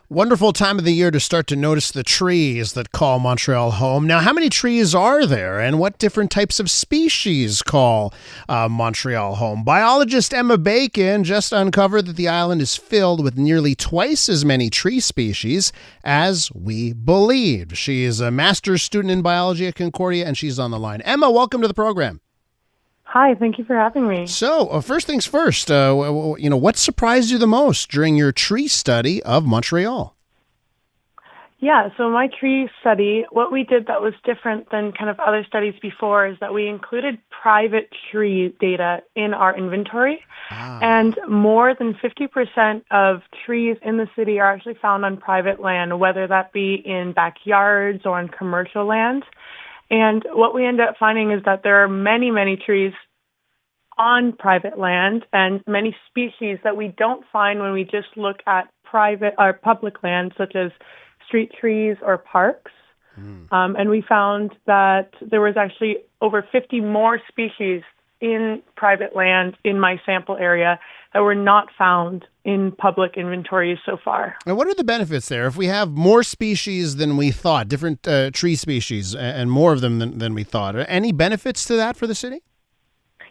Wonderful time of the year to start to notice the trees that call Montreal home. Now, how many trees are there, and what different types of species call Montreal home? Biologist Emma Bacon just uncovered that the island is filled with nearly twice as many tree species as we believed. She is a master's student in biology at Concordia, and she's on the line. Emma, welcome to the program. Hi, thank you for having me. So, first things first, what surprised you the most during your tree study of Montreal? Yeah, so my tree study, what we did that was different than kind of other studies before is that we included private tree data in our inventory. And more than 50% of trees in the city are actually found on private land, whether that be in backyards or on commercial land. And what we end up finding is that there are many, many trees on private land and many species that we don't find when we just look at private or public land, such as street trees or parks. And we found that there was actually over 50 more species in private land in my sample area that were not found in public inventories so far. And what are the benefits there? If we have more species than we thought, different tree species, and more of them than we thought, are any benefits to that for the city?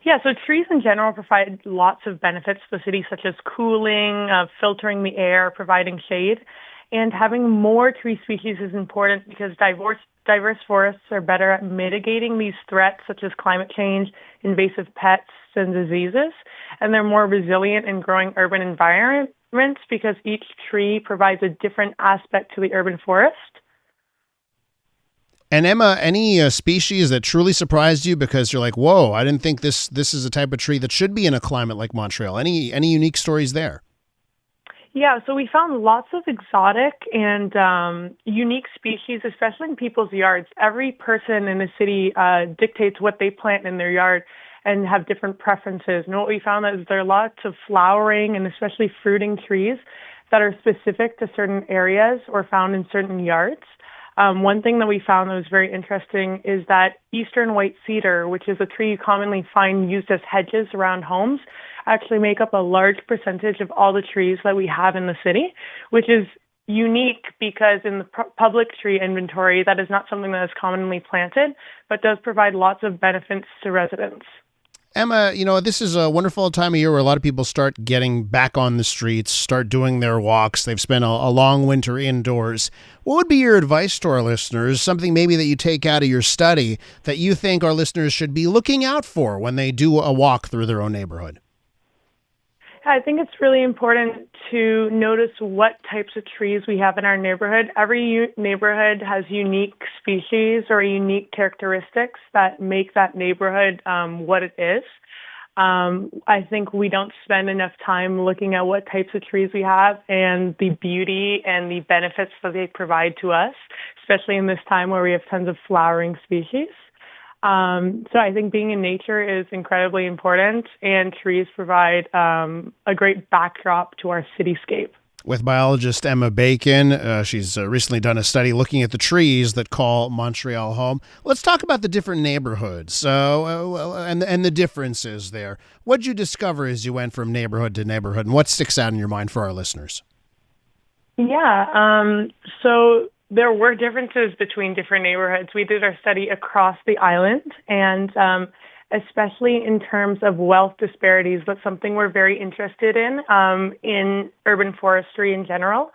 Yeah, so trees in general provide lots of benefits to the city, such as cooling, filtering the air, providing shade. And having more tree species is important because diverse forests are better at mitigating these threats, such as climate change, invasive pests, and diseases. And they're more resilient in growing urban environments because each tree provides a different aspect to the urban forest. And Emma, any species that truly surprised you because you're like, whoa, I didn't think this is a type of tree that should be in a climate like Montreal? Any unique stories there? Yeah, so we found lots of exotic and unique species, especially in people's yards. Every person in the city dictates what they plant in their yard and have different preferences. And what we found is there are lots of flowering and especially fruiting trees that are specific to certain areas or found in certain yards. One thing that we found that was very interesting is that eastern white cedar, which is a tree you commonly find used as hedges around homes, actually make up a large percentage of all the trees that we have in the city, which is unique because in the public tree inventory, that is not something that is commonly planted, but does provide lots of benefits to residents. Emma, this is a wonderful time of year where a lot of people start getting back on the streets, start doing their walks. They've spent a long winter indoors. What would be your advice to our listeners, something maybe that you take out of your study that you think our listeners should be looking out for when they do a walk through their own neighborhood? I think it's really important to notice what types of trees we have in our neighborhood. Every neighborhood has unique species or unique characteristics that make that neighborhood what it is. I think we don't spend enough time looking at what types of trees we have and the beauty and the benefits that they provide to us, especially in this time where we have tons of flowering species. So I think being in nature is incredibly important, and trees provide a great backdrop to our cityscape. With biologist Emma Bacon, she's recently done a study looking at the trees that call Montreal home. Let's talk about the different neighborhoods and the differences there. What did you discover as you went from neighborhood to neighborhood, and what sticks out in your mind for our listeners? Yeah, so there were differences between different neighborhoods. We did our study across the island, and especially in terms of wealth disparities. That's something we're very interested in urban forestry in general.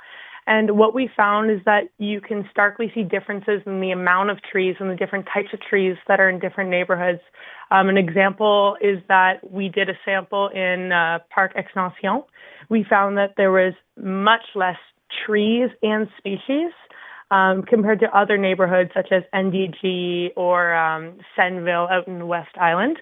And what we found is that you can starkly see differences in the amount of trees and the different types of trees that are in different neighborhoods. An example is that we did a sample in Parc Extension. We found that there was much less trees and species compared to other neighborhoods such as NDG or Senville out in the West Island,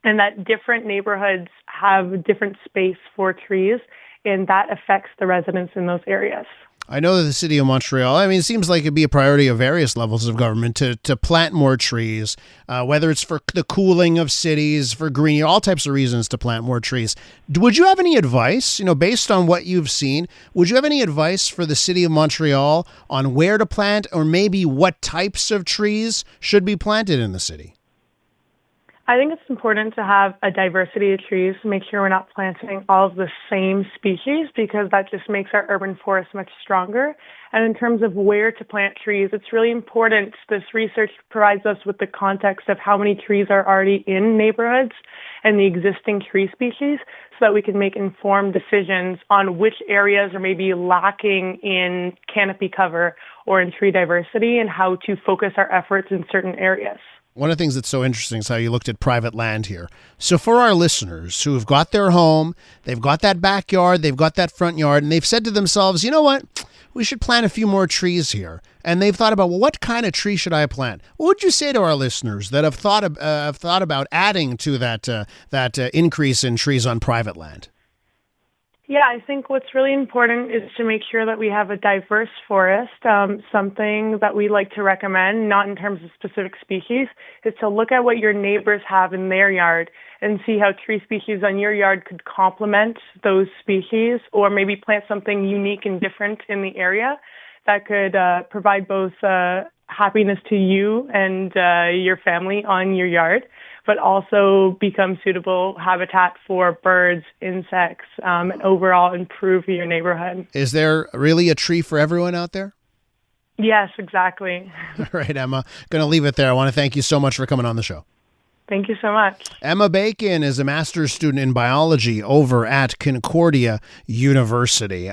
and that different neighborhoods have different space for trees, and that affects the residents in those areas. I know that the city of Montreal, it seems like it'd be a priority of various levels of government to plant more trees, whether it's for the cooling of cities, for green, all types of reasons to plant more trees. Would you have any advice, based on what you've seen, would you have any advice for the city of Montreal on where to plant or maybe what types of trees should be planted in the city? I think it's important to have a diversity of trees to make sure we're not planting all of the same species because that just makes our urban forest much stronger. And in terms of where to plant trees, it's really important. This research provides us with the context of how many trees are already in neighborhoods and the existing tree species so that we can make informed decisions on which areas are maybe lacking in canopy cover or in tree diversity and how to focus our efforts in certain areas. One of the things that's so interesting is how you looked at private land here. So for our listeners who have got their home, they've got that backyard, they've got that front yard, and they've said to themselves, you know what, we should plant a few more trees here. And they've thought about, well, what kind of tree should I plant? What would you say to our listeners that have thought about adding to that increase in trees on private land? Yeah, I think what's really important is to make sure that we have a diverse forest. Something that we like to recommend, not in terms of specific species, is to look at what your neighbors have in their yard and see how tree species on your yard could complement those species, or maybe plant something unique and different in the area that could provide both happiness to you and your family on your yard, but also become suitable habitat for birds, insects, and overall improve your neighborhood. Is there really a tree for everyone out there? Yes, exactly. All right, Emma, going to leave it there. I want to thank you so much for coming on the show. Thank you so much. Emma Bacon is a master's student in biology over at Concordia University.